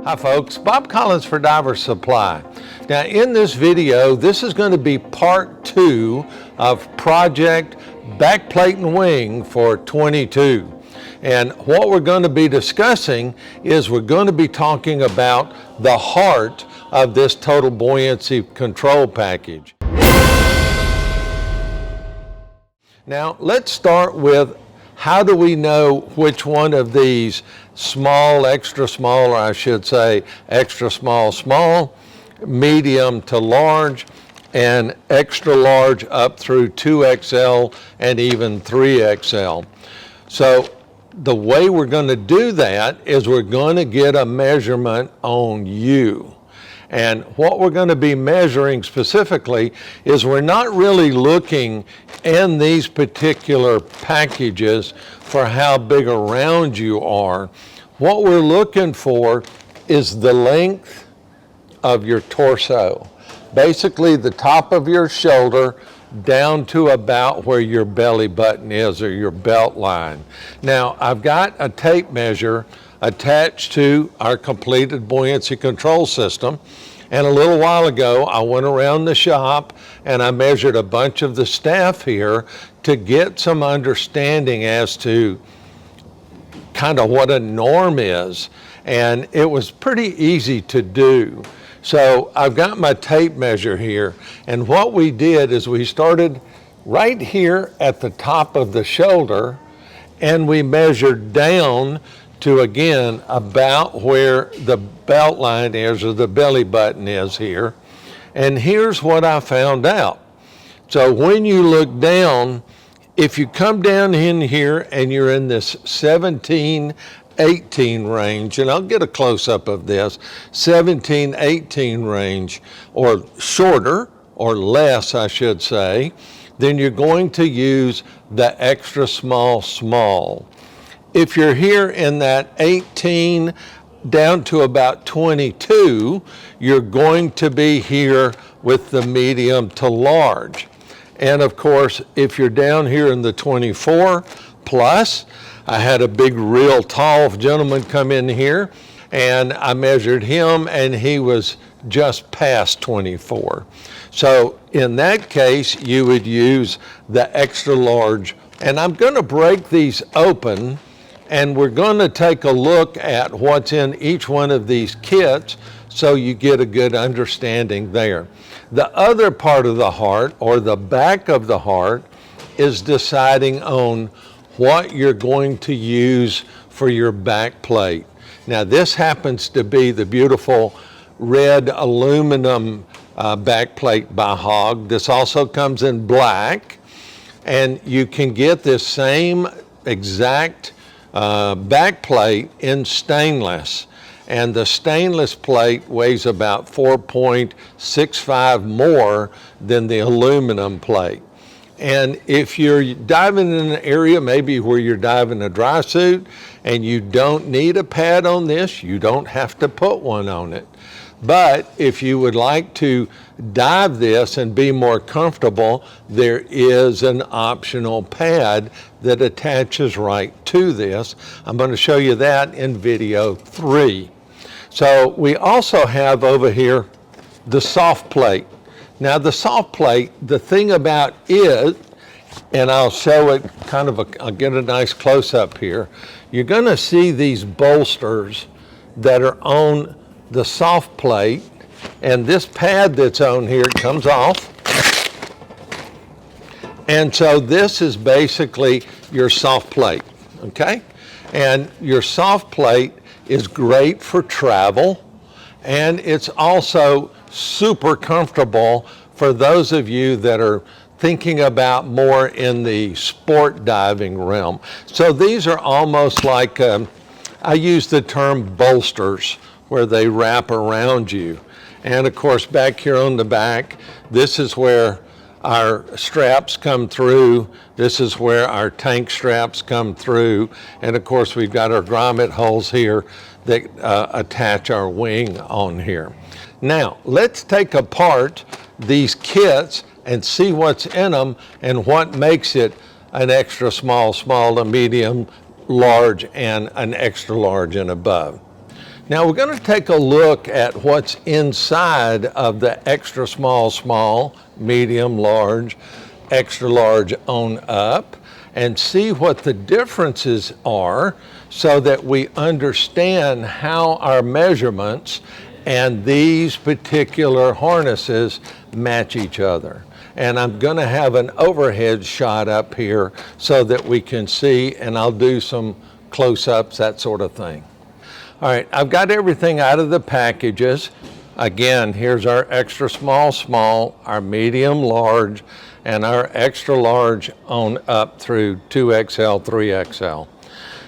Hi folks, Bob Collins for Diver Supply. Now in this video, this is going to be part 2 of Project Backplate and Wing for 22. And what we're going to be discussing is we're going to be talking about the heart of this total buoyancy control package. Now let's start with how do we know which one of these small, extra small, or I should say extra small, small, medium to large, and extra large up through 2XL and even 3XL. So the way we're going to do that is we're going to get a measurement on you. And what we're going to be measuring specifically is we're not really looking in these particular packages for how big around you are. What we're looking for is the length of your torso. Basically the top of your shoulder down to about where your belly button is or your belt line. Now I've got a tape measure attached to our completed buoyancy control system. And a little while ago, I went around the shop and I measured a bunch of the staff here to get some understanding as to kind of what a norm is. And it was pretty easy to do. So I've got my tape measure here. And what we did is we started right here at the top of the shoulder and we measured down to, again, about where the belt line is or the belly button is here. And here's what I found out. So when you look down, if you come down in here and you're in this 17, 18 range, and I'll get a close-up of this, 17, 18 range, or shorter, or less, I should say, then you're going to use the extra small, small. If you're here in that 18 down to about 22, you're going to be here with the medium to large. And of course, if you're down here in the 24 plus, I had a big, real tall gentleman come in here and I measured him and he was just past 24. So in that case, you would use the extra large. And I'm going to break these open and we're going to take a look at what's in each one of these kits so you get a good understanding there. The other part of the heart, or the back of the heart, is deciding on what you're going to use for your back plate. Now this happens to be the beautiful red aluminum back plate by Hog. This also comes in black, and you can get this same exact back plate in stainless, and the stainless plate weighs about 4.65 more than the aluminum plate. And if you're diving in an area maybe where you're diving a dry suit and you don't need a pad on this, you don't have to put one on it. But if you would like to dive this and be more comfortable, there is an optional pad that attaches right to this. I'm going to show you that in video 3. So we also have over here the soft plate. Now the soft plate, the thing about it, and I'll show it kind of, I'll get a nice close-up here. You're going to see these bolsters that are on the soft plate, and this pad that's on here comes off. And so this is basically your soft plate, okay? And your soft plate is great for travel, and it's also super comfortable for those of you that are thinking about more in the sport diving realm. So these are almost like, I use the term bolsters, where they wrap around you. And of course, back here on the back, this is where our straps come through. This is where our tank straps come through. And of course, we've got our grommet holes here that attach our wing on here. Now, let's take apart these kits and see what's in them and what makes it an extra small, small, a medium, large, and an extra large and above. Now we're going to take a look at what's inside of the extra small, small, medium, large, extra large on up, and see what the differences are so that we understand how our measurements and these particular harnesses match each other. And I'm going to have an overhead shot up here so that we can see, and I'll do some close-ups, that sort of thing. All right, I've got everything out of the packages. Again, here's our extra small, small, our medium, large, and our extra large on up through 2XL, 3XL.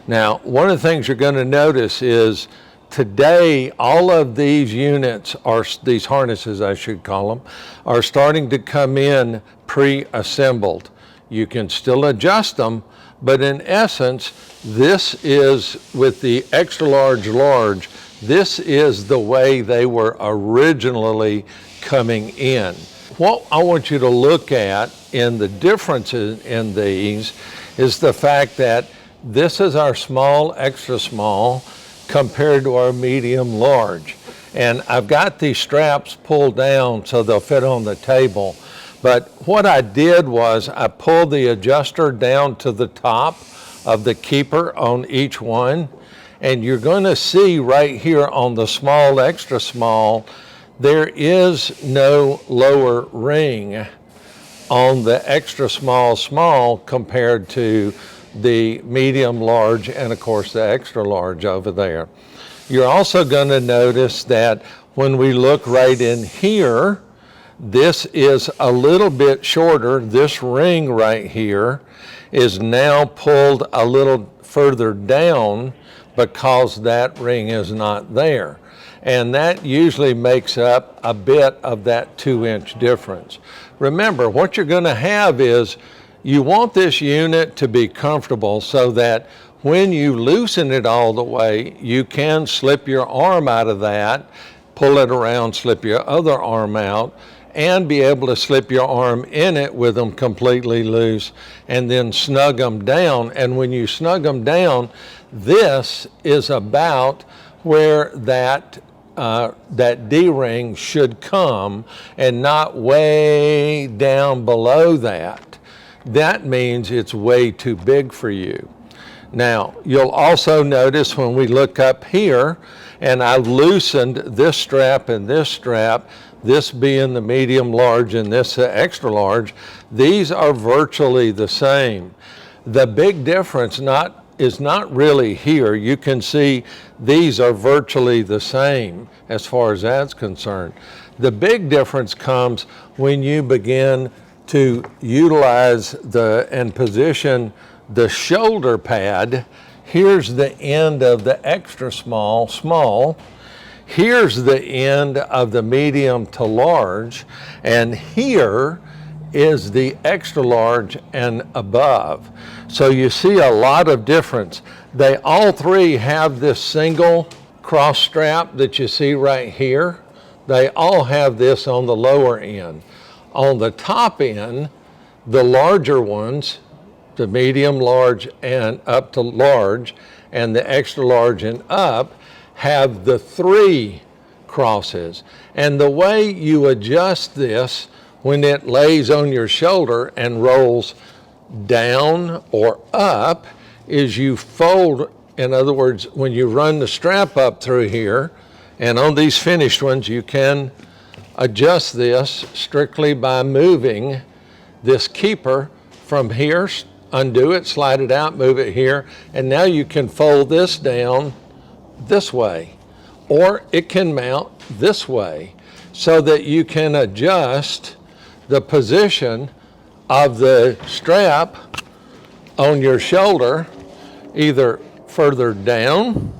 Now, one of the things you're going to notice is today, all of these units, are these harnesses, I should call them, are starting to come in pre-assembled. You can still adjust them, but in essence, this is with the extra large, large, this is the way they were originally coming in. What I want you to look at in the differences in these is the fact that this is our small, extra small, compared to our medium, large. And I've got these straps pulled down so they'll fit on the table. But what I did was I pulled the adjuster down to the top of the keeper on each one. And you're going to see right here on the small, extra small, there is no lower ring on the extra small, small compared to the medium, large, and of course the extra large over there. You're also going to notice that when we look right in here, this is a little bit shorter. This ring right here is now pulled a little further down because that ring is not there. And that usually makes up a bit of that 2-inch difference. Remember, what you're going to have is you want this unit to be comfortable so that when you loosen it all the way, you can slip your arm out of that, pull it around, slip your other arm out, and be able to slip your arm in it with them completely loose and then snug them down. And when you snug them down, this is about where that D-ring should come and not way down below that. That means it's way too big for you. Now, you'll also notice when we look up here, and I've loosened this strap and this strap, this being the medium large and this extra large, these are virtually the same. The big difference is not really here. You can see these are virtually the same as far as that's concerned. The big difference comes when you begin to utilize and position the shoulder pad. Here's the end of the extra small, small. Here's the end of the medium to large, and here is the extra large and above. So you see a lot of difference. They all three have this single cross strap that you see right here. They all have this on the lower end. On the top end, the larger ones, the medium, large, and up to large, and the extra large and up, have the 3 crosses. And the way you adjust this when it lays on your shoulder and rolls down or up is you fold. In other words, when you run the strap up through here, and on these finished ones, you can adjust this strictly by moving this keeper from here, undo it, slide it out, move it here, and now you can fold this down this way, or it can mount this way so that you can adjust the position of the strap on your shoulder, either further down,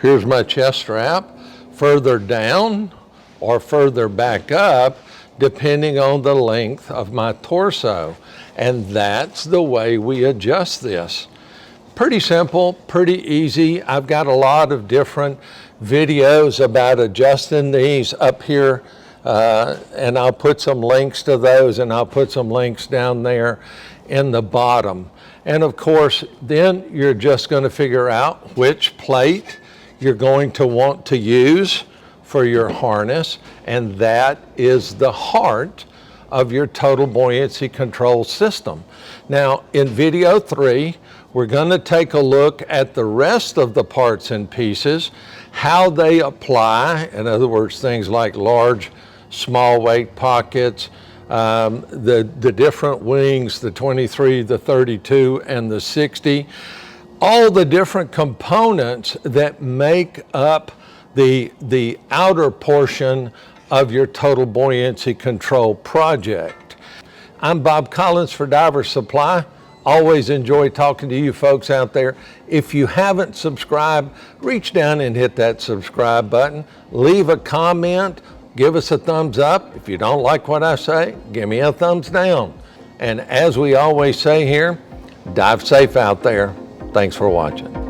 here's my chest strap, further down, or further back up, depending on the length of my torso. And that's the way we adjust this. Pretty simple, pretty easy. I've got a lot of different videos about adjusting these up here, and I'll put some links to those, and I'll put some links down there in the bottom. And of course, then you're just going to figure out which plate you're going to want to use for your harness, and that is the heart of your total buoyancy control system. Now, in video 3, we're going to take a look at the rest of the parts and pieces, how they apply, in other words, things like large, small weight pockets, the different wings, the 23, the 32, and the 60, all the different components that make up the outer portion of your total buoyancy control project. I'm Bob Collins for Diver Supply. Always enjoy talking to you folks out there. If you haven't subscribed, reach down and hit that subscribe button. Leave a comment. Give us a thumbs up. If you don't like what I say, give me a thumbs down. And as we always say here, dive safe out there. Thanks for watching.